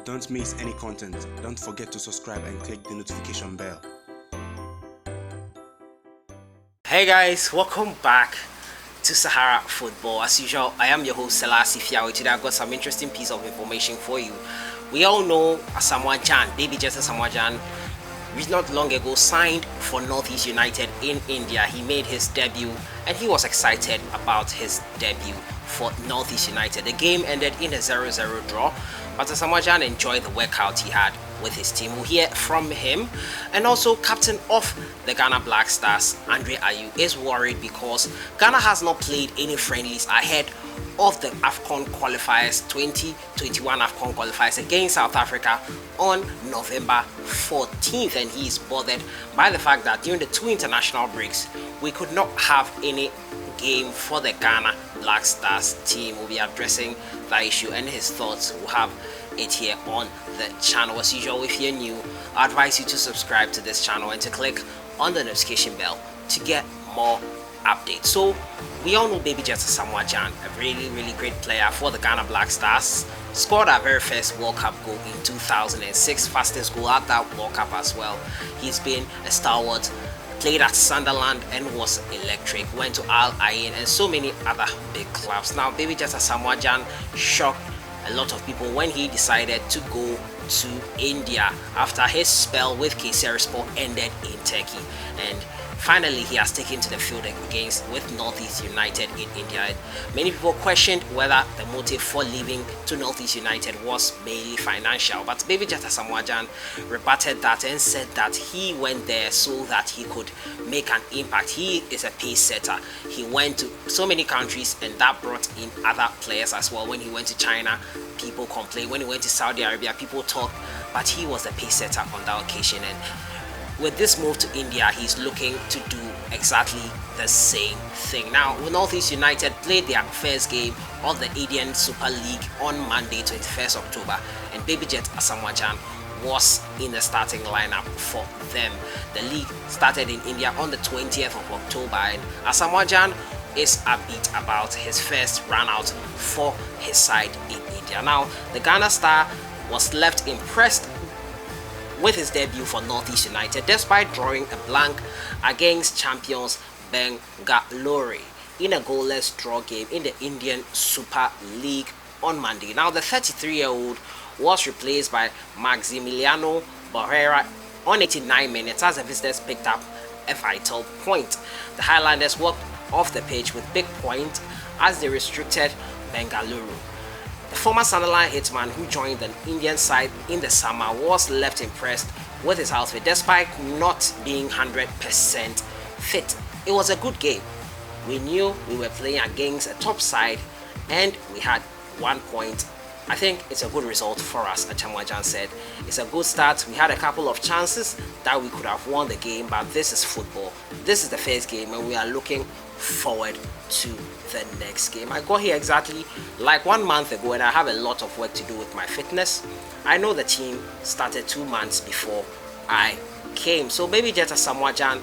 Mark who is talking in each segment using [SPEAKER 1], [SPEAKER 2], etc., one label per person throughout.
[SPEAKER 1] Don't miss any content. Don't forget to subscribe and click the notification bell.
[SPEAKER 2] Hey guys, welcome back to Sahara Football. As usual, I am your host Selassie Fiawe. Today I've got some interesting piece of information for you. We all know Asamaoh, baby just Asamaoh, not long ago signed for Northeast United in India. He made his debut and he was excited about his debut for Northeast United. The game ended in a 0-0 draw, but Asamaoh enjoyed the workout he had with his team. We'll hear from him. And also, captain of the Ghana Black Stars, Ayew, is worried because Ghana has not played any friendlies ahead of the AFCON qualifiers, 2021 AFCON qualifiers against South Africa on November 14th, and he is bothered by the fact that during the two international breaks we could not have any game for the Ghana Black Stars team. We'll be addressing that issue and his thoughts. We'll have it here on the channel. As usual, if you're new, I advise you to subscribe to this channel and to click on the notification bell to get more updates. So we all know baby just Asamaoh, a really great player for the Ghana Black Stars. Scored our very first World Cup goal in 2006, fastest goal at that World Cup as well. He's been a stalwart, played at Sunderland and was electric, went to Ayew and so many other big clubs. Now baby just Asamaoh shocked a lot of people when he decided to go to India after his spell with Sport ended in Turkey, and finally he has taken to the field with Northeast United in India. And many people questioned whether the motive for leaving to Northeast United was mainly financial, but baby just Asamaoh rebutted that and said that he went there so that he could make an impact. He is a pace setter. He went to so many countries and that brought in other players as well. When he went to China, people complained. When he went to Saudi Arabia, people talked, but he was a pace setter on that occasion. And with this move to India, he's looking to do exactly the same thing. Now, Northeast United played their first game of the Indian Super League on Monday, 21st October, and baby jet Asamaoh was in the starting lineup for them. The league started in India on the 20th of October, and Asamaoh is upbeat about his first run out for his side in India. Now, the Ghana star was left impressed with his debut for Northeast United despite drawing a blank against champions Bangalore in a goalless draw game in the Indian Super League on Monday. Now the 33-year-old was replaced by Maximiliano Barrera on 89 minutes as the visitors picked up a vital point. The Highlanders walked off the pitch with big point as they restricted Bangalore. The former Sunderland hitman who joined the Indian side in the summer was left impressed with his outfit despite not being 100% fit. It was a good game. We knew we were playing against a top side and we had 1 point. I think it's a good result for us, Asamaoh said. It's a good start. We had a couple of chances that we could have won the game, but this is football. This is the first game and we are looking forward to the next game. I got here exactly like 1 month ago and I have a lot of work to do with my fitness. I know the team started 2 months before I came. So baby jet Asamaoh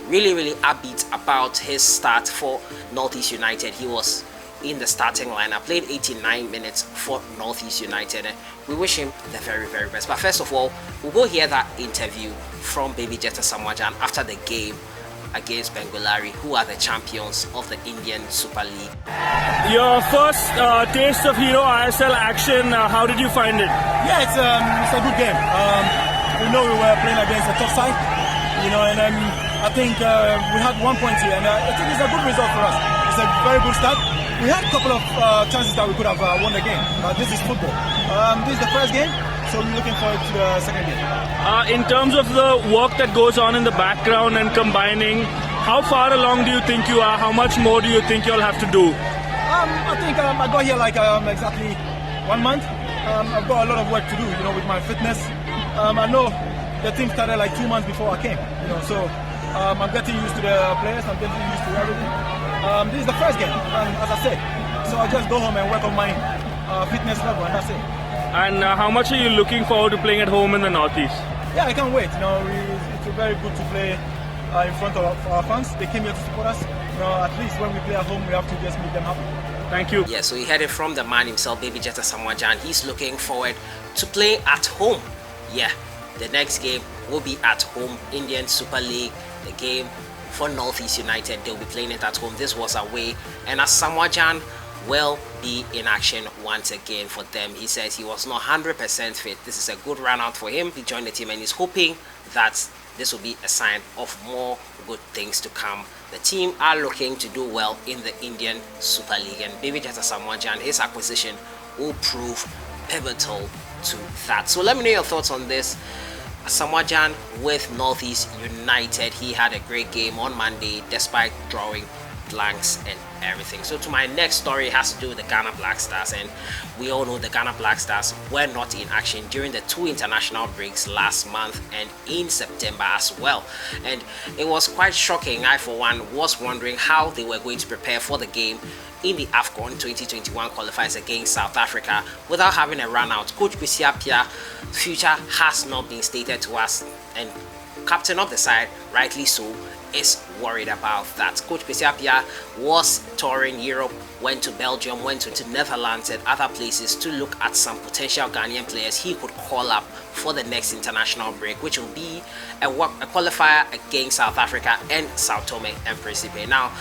[SPEAKER 2] really upbeat about his start for Northeast United. He was in the starting lineup, played 89 minutes for Northeast United, and we wish him the very best. But first of all, we'll go hear that interview from baby jet Asamaoh after the game against Bangalore, who are the champions of the Indian Super League.
[SPEAKER 3] Your first taste of Hero ISL action, how did you find it?
[SPEAKER 4] Yeah, it's a good game. We know we were playing against a tough side, and I think we had 1 point here, and I think it's a good result for us. It's a very good start. We had a couple of chances that we could have won the game, but this is football. This is the first game, so we're looking forward to the second game.
[SPEAKER 3] In terms of the work that goes on in the background and combining, how far along do you think you are? How much more do you think you'll have to do?
[SPEAKER 4] I think I got here like exactly 1 month. I've got a lot of work to do, with my fitness. I know the team started like 2 months before I came, so I'm getting used to the players. I'm getting used to everything. This is the first game, as I said, so I just go home and work on my fitness level, and that's it.
[SPEAKER 3] And how much are you looking forward to playing at home in the Northeast?
[SPEAKER 4] Yeah, I can't wait. It's very good to play in front of our fans. They came here to support us. At least when we play at home, we have to just make them happy.
[SPEAKER 3] Thank you.
[SPEAKER 2] Yeah, so he heard it from the man himself, baby jet Asamaoh. He's looking forward to play at home. Yeah, the next game will be at home. Indian Super League, the game for Northeast United, they'll be playing it at home. This was away, and Asamaoh will be in action once again for them. He says he was not 100% fit. This is a good run out for him. He joined the team and he's hoping that this will be a sign of more good things to come. The team are looking to do well in the Indian Super League, and maybe just Asamaoh, his acquisition will prove pivotal to that. So let me know your thoughts on this. Asamaoh with Northeast United, he had a great game on Monday despite drawing blanks and everything. So to my next story, it has to do with the Ghana Black Stars, and we all know the Ghana Black Stars were not in action during the 2 international breaks last month and in September as well, and it was quite shocking. I for one was wondering how they were going to prepare for the game in the AFCON 2021 qualifiers against South Africa without having a run out. Coach Kwesi Appiah's future has not been stated to us, and captain of the side, rightly so, is worried about that. Coach Kwesi Appiah was touring Europe, went to Belgium, went to Netherlands and other places to look at some potential Ghanaian players he could call up for the next international break, which will be a qualifier against South Africa and Sao Tome and Principe. Now,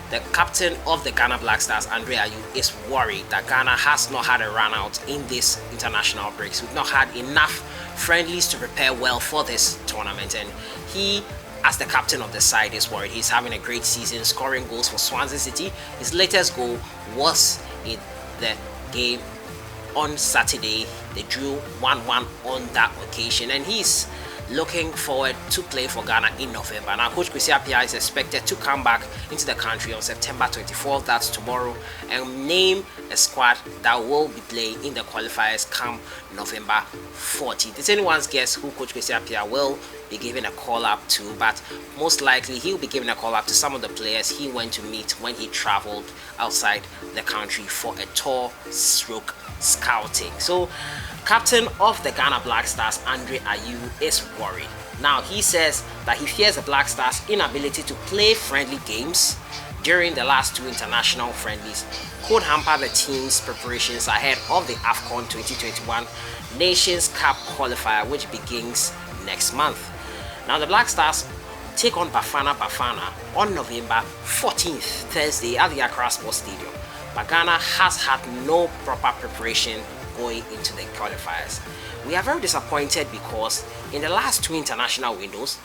[SPEAKER 2] the captain of the Ghana Black Stars, Ayew, is worried that Ghana has not had a run out in this international breaks. We've not had enough friendlies to prepare well for this tournament, and he, as the captain of the side, is worried. He's having a great season, scoring goals for Swansea City. His latest goal was in the game on Saturday. They drew 1-1 on that occasion, and he's looking forward to play for Ghana in November. Now, Coach Kwesi Appiah is expected to come back into the country on September 24th, that's tomorrow, and name a squad that will be playing in the qualifiers come November 14th. It's anyone's guess who Coach Kwesi Appiah will be giving a call up to, but most likely he'll be giving a call up to some of the players he went to meet when he traveled outside the country for a tour stroke scouting. So, captain of the Ghana Black Stars, Ayew, is worried. Now, he says that he fears the Black Stars' inability to play friendly games during the last 2 international friendlies could hamper the team's preparations ahead of the AFCON 2021 Nations Cup qualifier, which begins next month. Now, the Black Stars take on Bafana on November 14th, Thursday, at the Accra Sports Stadium. But Ghana has had no proper preparation going into the qualifiers. We are very disappointed because in the last 2 international windows,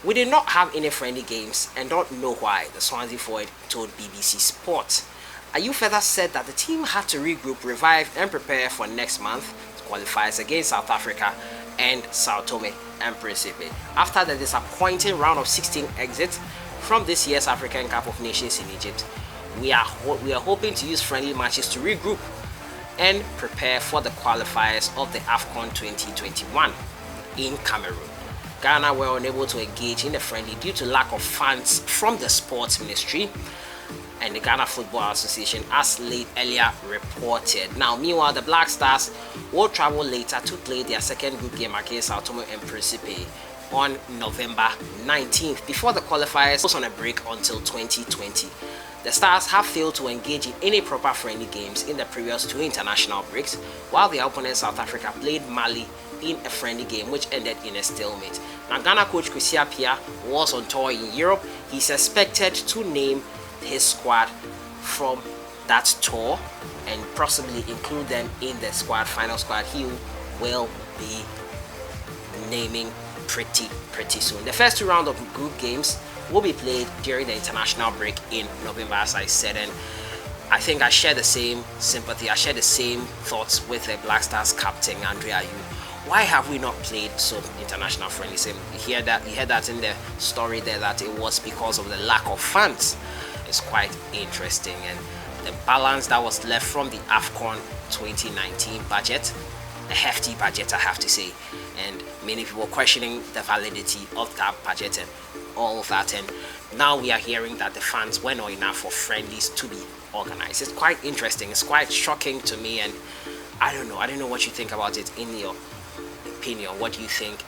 [SPEAKER 2] we did not have any friendly games and don't know why, the Swansea forward told BBC Sport. Ayew further said that the team had to regroup, revive and prepare for next month's qualifiers against South Africa and Sao Tome and Principe. After the disappointing round of 16 exits from this year's African Cup of Nations in Egypt, we are hoping to use friendly matches to regroup and prepare for the qualifiers of the AFCON 2021 in Cameroon. Ghana were unable to engage in the friendly due to lack of funds from the sports ministry and the Ghana Football Association, as earlier reported. Now, meanwhile, the Black Stars will travel later to play their second group game against Sao Tome and Principe on November 19th before the qualifiers goes on a break until 2020. The Stars have failed to engage in any proper friendly games in the previous 2 international breaks, while their opponent South Africa played Mali in a friendly game which ended in a stalemate. Now, Ghana coach Kwesi Appiah was on tour in Europe. He's expected to name his squad from that tour and possibly include them in the final squad he will be naming pretty soon. The first 2 rounds of group games will be played during the international break in November, as I said, and I think I share the same sympathy, I share the same thoughts with the Black Stars captain Ayew. Why have we not played some international friendlies? You heard that in the story there, that it was because of the lack of funds. It's quite interesting, and the balance that was left from the AFCON 2019 budget, a hefty budget I have to say, and many people questioning the validity of that budget and all of that, and now we are hearing that the funds were not enough for friendlies to be organized. It's quite interesting, it's quite shocking to me, and I don't know what you think about it. In your opinion, what do you think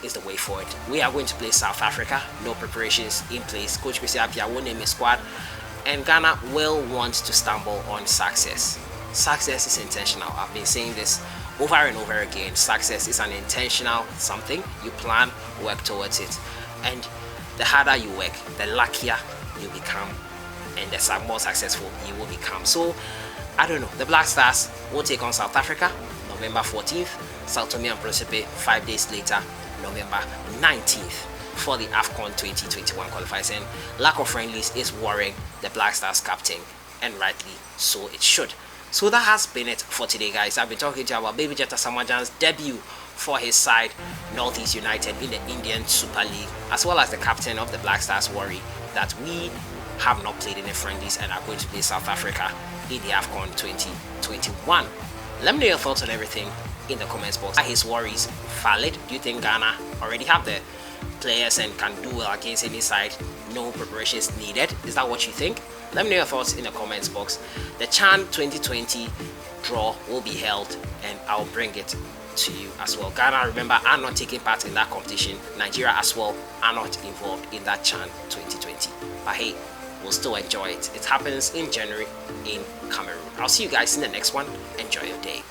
[SPEAKER 2] is the way forward? We are going to play South Africa, no preparations in place. Coach Kwesi Appiah will name a squad, and Ghana will want to stumble on success. Success is intentional. I've been saying this over and over again, success is an intentional something. You plan, work towards it, and the harder you work, the luckier you become, and the more successful you will become. So I don't know, the Black Stars will take on South Africa November 14th, Sao Tome and Principe 5 days later, November 19th, for the AFCON 2021 qualifiers. And lack of friendlies is worrying the Black Stars captain, and rightly so it should. So that has been it for today, guys. I've been talking to you about Baby Jet Asamoah's debut for his side, Northeast United, in the Indian Super League, as well as the captain of the Black Stars worry that we have not played in the friendlies and are going to play South Africa in the AFCON 2021. Let me know your thoughts on everything in the comments box. Are his worries valid? Do you think Ghana already have the players and can do well against any side? No preparations needed? Is that what you think? Let me know your thoughts in the comments box. The CHAN 2020 draw will be held and I'll bring it to you as well. Ghana, remember, are not taking part in that competition. Nigeria as well are not involved in that CHAN 2020. But hey, we'll still enjoy it. It happens in January in Cameroon. I'll see you guys in the next one. Enjoy your day.